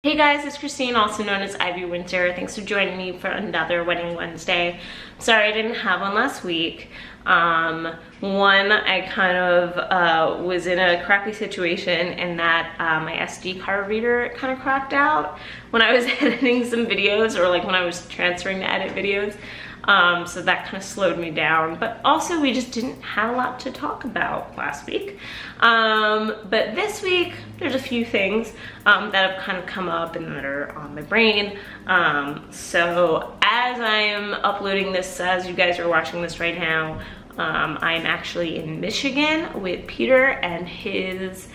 Hey guys, it's Christine, also known as IvyWinter. Thanks for joining me for another Wedding Wednesday. Sorry I didn't have one last week. One, I kind of was in a crappy situation in that my SD card reader kind of cracked out when I was editing some videos, or like when I was transferring to edit videos. So that kind of slowed me down, but also we just didn't have a lot to talk about last week. But this week, there's a few things that have kind of come up and that are on my brain. So as I am uploading this, as you guys are watching this right now, I'm actually in Michigan with Peter and his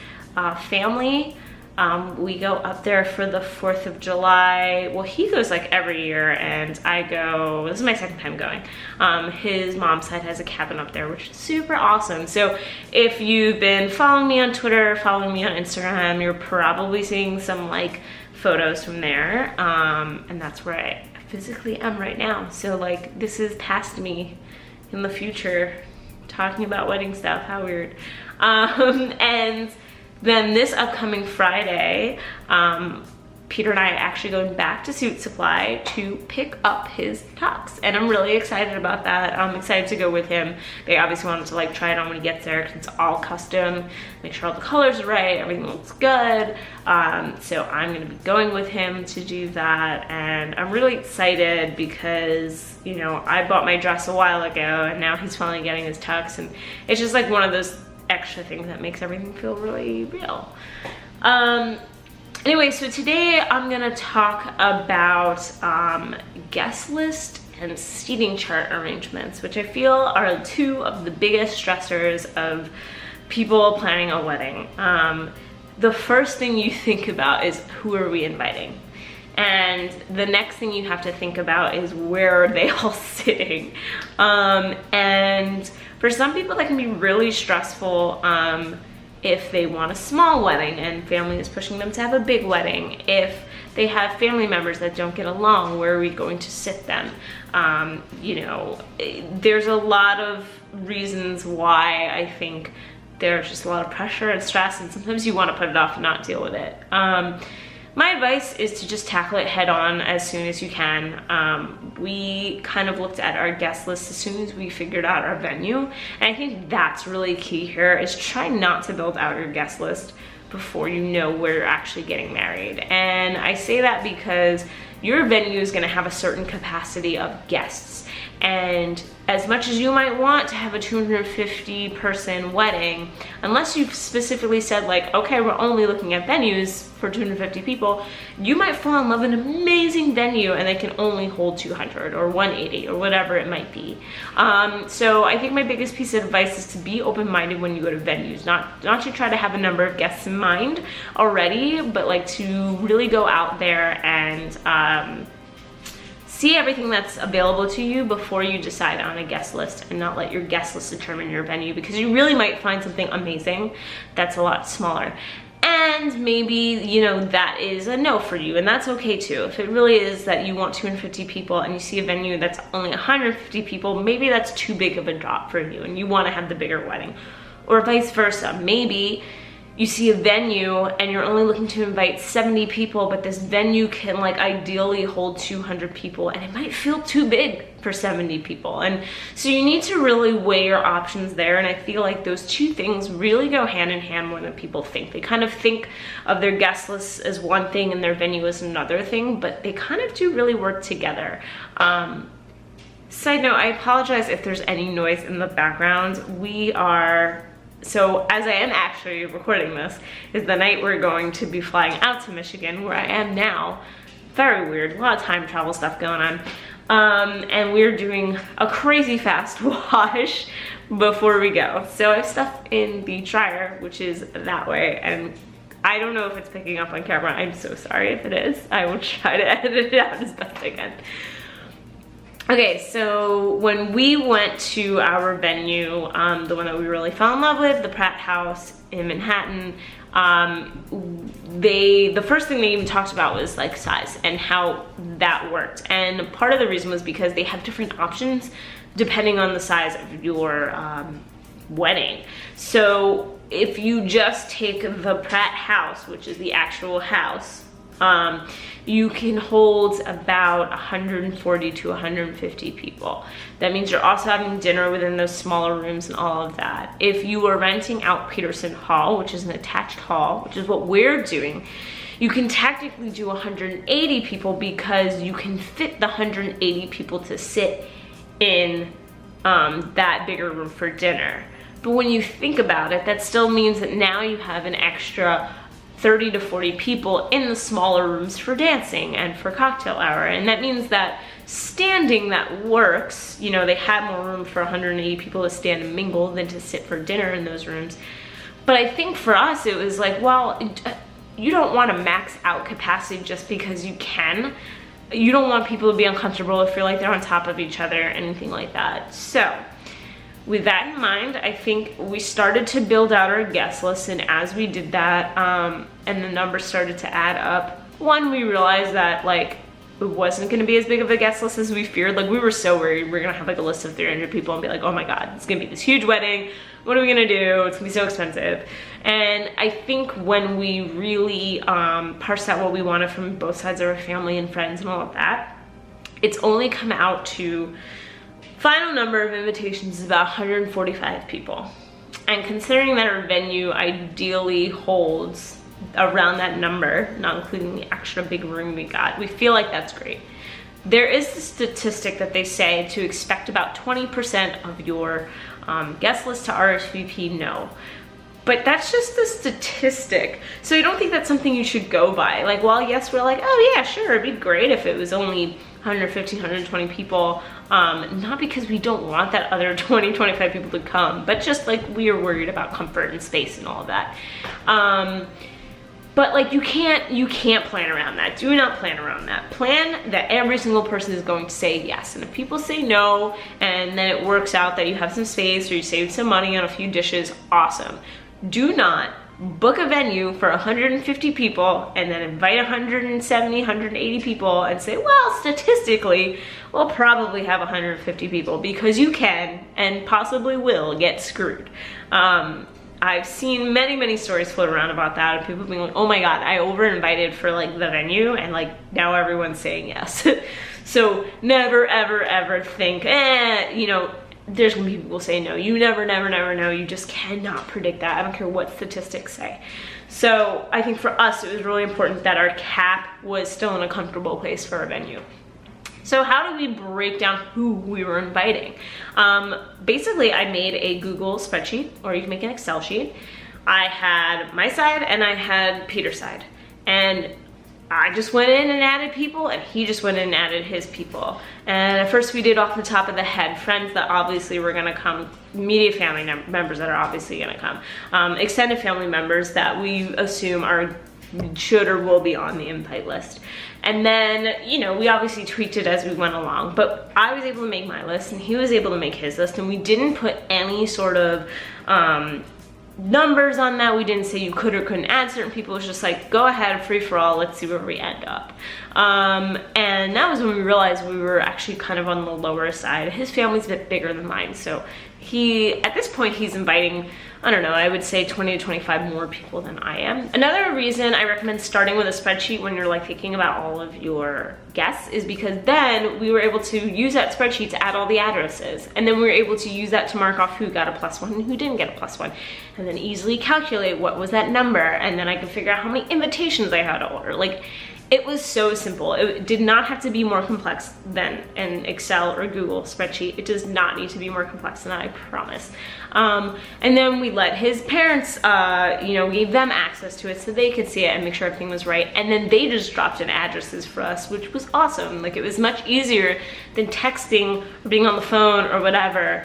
family. We go up there for the 4th of July. Well, he goes like every year and I go, this is my second time going. His mom's side has a cabin up there, which is super awesome. So if you've been following me on Twitter, following me on Instagram, you're probably seeing some like photos from there. And that's where I physically am right now. So like this is past me in the future talking about wedding stuff. How weird. And then this upcoming Friday, Peter and I are actually going back to Suit Supply to pick up his tux. And I'm really excited about that. I'm excited to go with him. They obviously wanted to like try it on when he gets there because it's all custom. Make sure all the colors are right, everything looks good. So I'm gonna be going with him to do that. And I'm really excited because, you know, I bought my dress a while ago and now he's finally getting his tux. And it's just like one of those extra thing that makes everything feel really real. Anyway, so today I'm gonna talk about guest list and seating chart arrangements, which I feel are two of the biggest stressors of people planning a wedding. The first thing you think about is, who are we inviting? And the next thing you have to think about is, where are they all sitting? And for some people that can be really stressful if they want a small wedding and family is pushing them to have a big wedding. If they have family members that don't get along, where are we going to sit them? You know, there's a lot of reasons why I think there's just a lot of pressure and stress, and sometimes you want to put it off and not deal with it. My advice is to just tackle it head on as soon as you can. We kind of looked at our guest list as soon as we figured out our venue. And I think that's really key here, is try not to build out your guest list before you know where you're actually getting married. And I say that because your venue is gonna have a certain capacity of guests. And as much as you might want to have a 250 person wedding, unless you've specifically said like, okay, we're only looking at venues for 250 people, you might fall in love with an amazing venue and they can only hold 200 or 180 or whatever it might be. So I think my biggest piece of advice is to be open-minded when you go to venues, not to try to have a number of guests in mind already, but like to really go out there and see everything that's available to you before you decide on a guest list, and not let your guest list determine your venue, because you really might find something amazing that's a lot smaller. And maybe, you know, that is a no for you, and that's okay too. If it really is that you want 250 people and you see a venue that's only 150 people, maybe that's too big of a drop for you and you want to have the bigger wedding. Or vice versa. Maybe you see a venue and you're only looking to invite 70 people, but this venue can like ideally hold 200 people and it might feel too big for 70 people. And so you need to really weigh your options there. And I feel like those two things really go hand in hand more than people think. They kind of think of their guest list as one thing and their venue as another thing, but they kind of do really work together. Side note, I apologize if there's any noise in the background. So as I am actually recording this, is the night we're going to be flying out to Michigan, where I am now. Very weird, a lot of time travel stuff going on. And we're doing a crazy fast wash before we go. So I have stuff in the dryer, which is that way, and I don't know if it's picking up on camera. I'm so sorry if it is. I will try to edit it out as best I can. Okay, so when we went to our venue, the one that we really fell in love with, the Pratt House in Manhattan, the first thing they even talked about was like size and how that worked. And part of the reason was because they have different options depending on the size of your wedding. So if you just take the Pratt House, which is the actual house, you can hold about 140 to 150 people. That means you're also having dinner within those smaller rooms and all of that. If you are renting out Peterson Hall, which is an attached hall, which is what we're doing, you can technically do 180 people because you can fit the 180 people to sit in that bigger room for dinner. But when you think about it, that still means that now you have an extra 30 to 40 people in the smaller rooms for dancing and for cocktail hour. And that means that standing, that works. You know, they had more room for 180 people to stand and mingle than to sit for dinner in those rooms. But I think for us, it was like, well, you don't want to max out capacity just because you can. You don't want people to be uncomfortable or feel like they're on top of each other or anything like that. So with that in mind, I think we started to build out our guest list, and as we did that, and the numbers started to add up, one, we realized that like it wasn't gonna be as big of a guest list as we feared. Like we were so worried we were gonna have like a list of 300 people and be like, oh my God, it's gonna be this huge wedding. What are we gonna do? It's gonna be so expensive. And I think when we really parsed out what we wanted from both sides of our family and friends and all of that, it's only come out to final number of invitations is about 145 people. And considering that our venue ideally holds around that number, not including the extra big room we got, we feel like that's great. There is the statistic that they say to expect about 20% of your guest list to RSVP no. But that's just the statistic. So I don't think that's something you should go by. Like, while yes, we're like, oh yeah, sure, it'd be great if it was only 115, 120 people, not because we don't want that other 20, 25 people to come, but just like we are worried about comfort and space and all of that. But like you can't plan around that. Do not plan around that. Plan that every single person is going to say yes. And if people say no, and then it works out that you have some space or you save some money on a few dishes, awesome. Do not book a venue for 150 people and then invite 170, 180 people and say, well, statistically, we'll probably have 150 people, because you can and possibly will get screwed. I've seen many stories float around about that, and people being like, oh my God, I over invited for like the venue and like now everyone's saying yes. So never ever think, you know, there's gonna be people say no. You never know. You just cannot predict that. I don't care what statistics say. So I think for us, it was really important that our cap was still in a comfortable place for our venue. So how do we break down who we were inviting? Basically, I made a Google spreadsheet, or you can make an Excel sheet. I had my side and I had Peter's side. And I just went in and added people, and he just went in and added his people. And at first we did off the top of the head, friends that obviously were gonna come, immediate family members that are obviously gonna come, extended family members that we assume should or will be on the invite list. And then, you know, we obviously tweaked it as we went along, but I was able to make my list and he was able to make his list, and we didn't put any sort of numbers on that. We didn't say you could or couldn't add certain people. It was just like, go ahead, free for all, let's see where we end up. And that was when we realized we were actually kind of on the lower side. His family's a bit bigger than mine, so at this point he's inviting, I don't know, I would say 20 to 25 more people than I am. Another reason I recommend starting with a spreadsheet when you're like thinking about all of your guests is because then we were able to use that spreadsheet to add all the addresses. And then we were able to use that to mark off who got a +1 and who didn't get a +1. And then easily calculate what was that number. And then I could figure out how many invitations I had to order. Like, it was so simple. It did not have to be more complex than an Excel or Google spreadsheet. It does not need to be more complex than that, I promise. And then we let his parents, you know, gave them access to it so they could see it and make sure everything was right. And then they just dropped in addresses for us, which was awesome. Like, it was much easier than texting or being on the phone or whatever.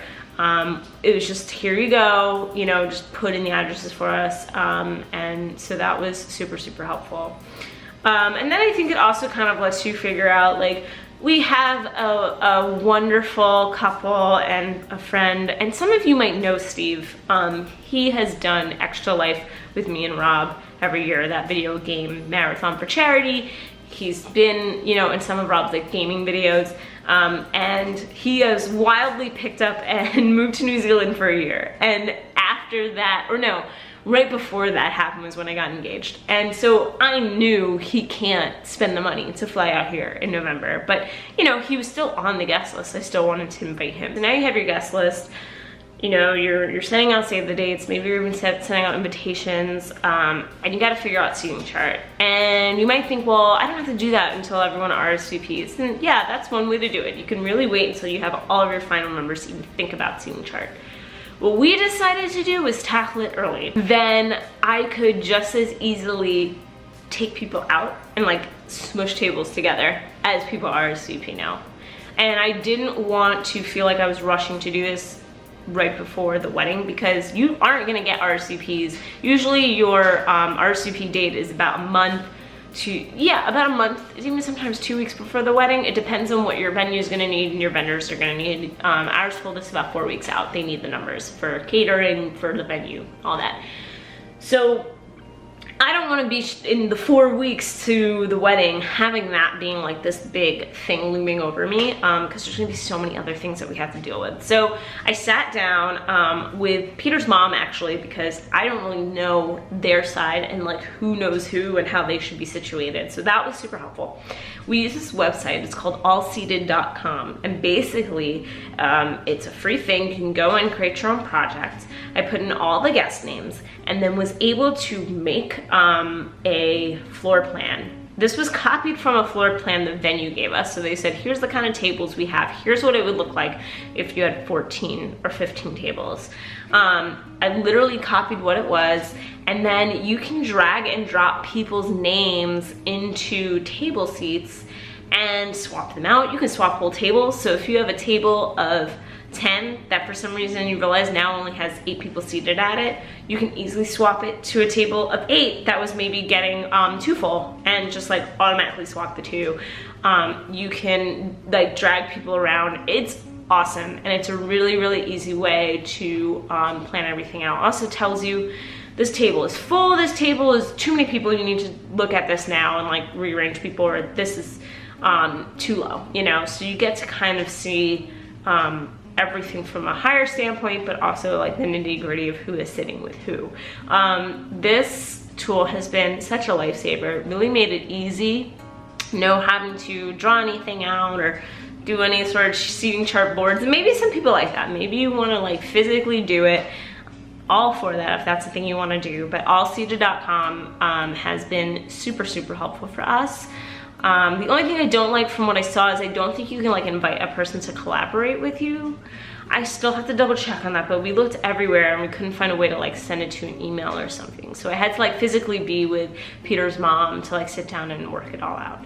It was just, here you go, you know, just put in the addresses for us. And so that was super, super helpful. And then I think it also kind of lets you figure out, like, we have a wonderful couple and a friend, and some of you might know Steve. He has done Extra Life with me and Rob every year, that video game marathon for charity. He's been, you know, in some of Rob's like gaming videos, and he has wildly picked up and moved to New Zealand for a year. And after that, or no, right before that happened was when I got engaged. And so I knew he can't spend the money to fly out here in November, but you know, he was still on the guest list. I still wanted to invite him. So now you have your guest list. You know, you're sending out save the dates, maybe you're even sending out invitations, and you gotta figure out seating chart. And you might think, well, I don't have to do that until everyone RSVPs. And yeah, that's one way to do it. You can really wait until you have all of your final numbers to even think about seating chart. What we decided to do was tackle it early. Then I could just as easily take people out and like smush tables together as people RSVP now. And I didn't want to feel like I was rushing to do this right before the wedding, because you aren't gonna get RSVPs. Usually your RSVP date is about a month to, about a month, even sometimes 2 weeks before the wedding. It depends on what your venue is gonna need and your vendors are gonna need. Ours told us about 4 weeks out. They need the numbers for catering, for the venue, all that. So I don't want to be in the 4 weeks to the wedding having that being like this big thing looming over me, because there's gonna be so many other things that we have to deal with. So I sat down with Peter's mom, actually, because I don't really know their side and like who knows who and how they should be situated. So that was super helpful. We use this website, it's called allseated.com, and basically it's a free thing. You can go and create your own project. I put in all the guest names and then was able to make a floor plan. This was copied from a floor plan the venue gave us. So they said, here's the kind of tables we have. Here's what it would look like if you had 14 or 15 tables. I literally copied what it was, and then you can drag and drop people's names into table seats and swap them out. You can swap whole tables. So if you have a table of 10 that for some reason you realize now only has 8 people seated at it, you can easily swap it to a table of 8 that was maybe getting too full, and just like automatically swap the 2. You can like drag people around. It's awesome, and it's a really, really easy way to plan everything out. Also tells you this table is full, this table is too many people, you need to look at this now and like rearrange people, or this is too low, you know. So you get to kind of see everything from a higher standpoint, but also like the nitty-gritty of who is sitting with who. This tool has been such a lifesaver. It really made it easy. No having to draw anything out or do any sort of seating chart boards. And maybe some people like that. Maybe you want to like physically do it. All for that if that's the thing you want to do. But allseated.com has been super, super helpful for us. The only thing I don't like from what I saw is I don't think you can like invite a person to collaborate with you. I still have to double check on that, but we looked everywhere and we couldn't find a way to like send it to an email or something. So I had to like physically be with Peter's mom to like sit down and work it all out.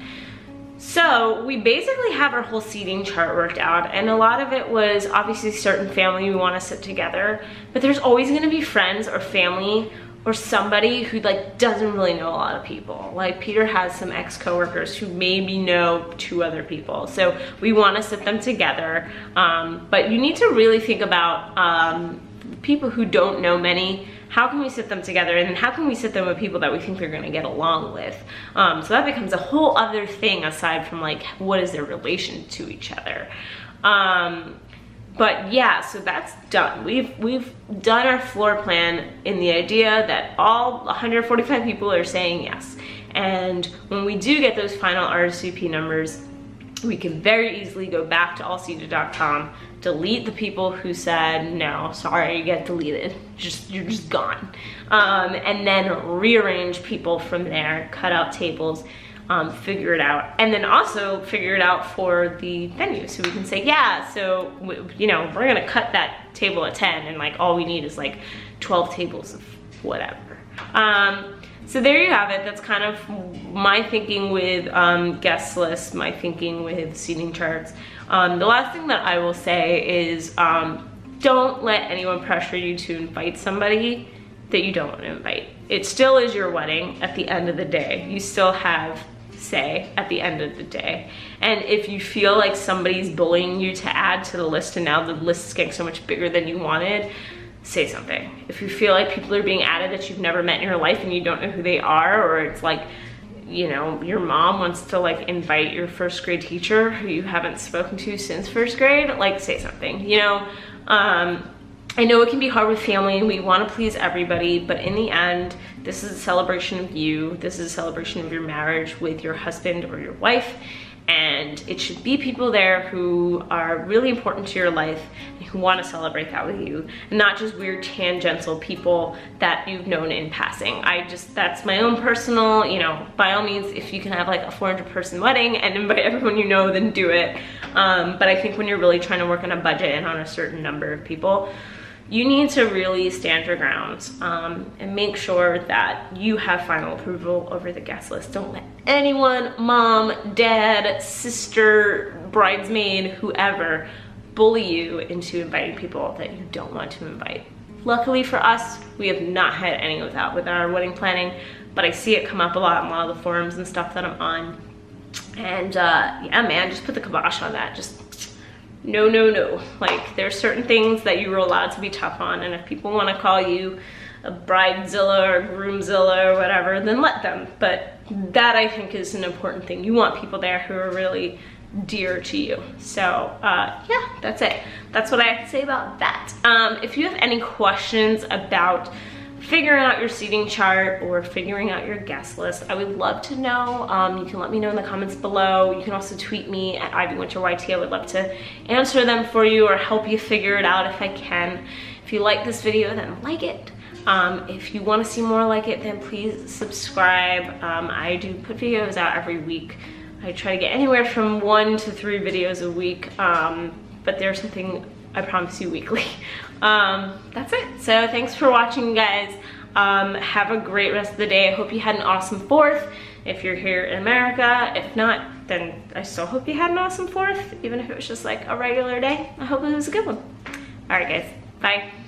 So we basically have our whole seating chart worked out, and a lot of it was obviously certain family we want to sit together, but there's always going to be friends or family or somebody who like doesn't really know a lot of people. Like Peter has some ex-coworkers who maybe know 2 other people. So we want to sit them together. But you need to really think about people who don't know many. How can we sit them together, and then how can we sit them with people that we think they're gonna get along with? So that becomes a whole other thing aside from like, what is their relation to each other? But yeah, so that's done. We've done our floor plan in the idea that all 145 people are saying yes. And when we do get those final RSVP numbers, we can very easily go back to allseated.com, delete the people who said no, sorry, you get deleted, you're just gone. And then rearrange people from there, cut out tables, figure it out, and then also figure it out for the venue. So we can say, yeah, so you know, we're gonna cut that table at 10, and like all we need is like 12 tables of whatever. So there you have it. That's kind of my thinking with guest lists, my thinking with seating charts. The last thing that I will say is don't let anyone pressure you to invite somebody that you don't want to invite. It still is your wedding at the end of the day. You still have say at the end of the day. And if you feel like somebody's bullying you to add to the list and now the list is getting so much bigger than you wanted, say something. If you feel like people are being added that you've never met in your life and you don't know who they are, or it's like, you know, your mom wants to like invite your first grade teacher who you haven't spoken to since first grade, like say something, you know. I know it can be hard with family and we want to please everybody, but in the end, this is a celebration of you. This is a celebration of your marriage with your husband or your wife. And it should be people there who are really important to your life and who want to celebrate that with you, and not just weird tangential people that you've known in passing. That's my own personal, you know, by all means, if you can have like a 400-person wedding and invite everyone you know, then do it. But I think when you're really trying to work on a budget and on a certain number of people, you need to really stand your ground and make sure that you have final approval over the guest list. Don't let anyone, mom, dad, sister, bridesmaid, whoever, bully you into inviting people that you don't want to invite. Luckily for us, we have not had any of that with our wedding planning, but I see it come up a lot in a lot of the forums and stuff that I'm on. And yeah, man, just put the kibosh on that. Just no, no, no. Like, there's certain things that you are allowed to be tough on, and if people want to call you a bridezilla or groomzilla or whatever, then let them. But that, I think, is an important thing. You want people there who are really dear to you. So yeah, that's it. That's what I have to say about that. If you have any questions about figuring out your seating chart or figuring out your guest list, I would love to know. You can let me know in the comments below. You can also tweet me at IvyWinterYT. I would love to answer them for you or help you figure it out if I can. If you like this video, then like it. If you want to see more like it, then please subscribe. I do put videos out every week. I try to get anywhere from 1 to 3 videos a week, but there's something I promise you weekly. That's it. So thanks for watching, guys. Have a great rest of the day. I hope you had an awesome 4th if you're here in America. If not, then I still hope you had an awesome 4th, even if it was just like a regular day. I hope it was a good one. All right, guys. Bye.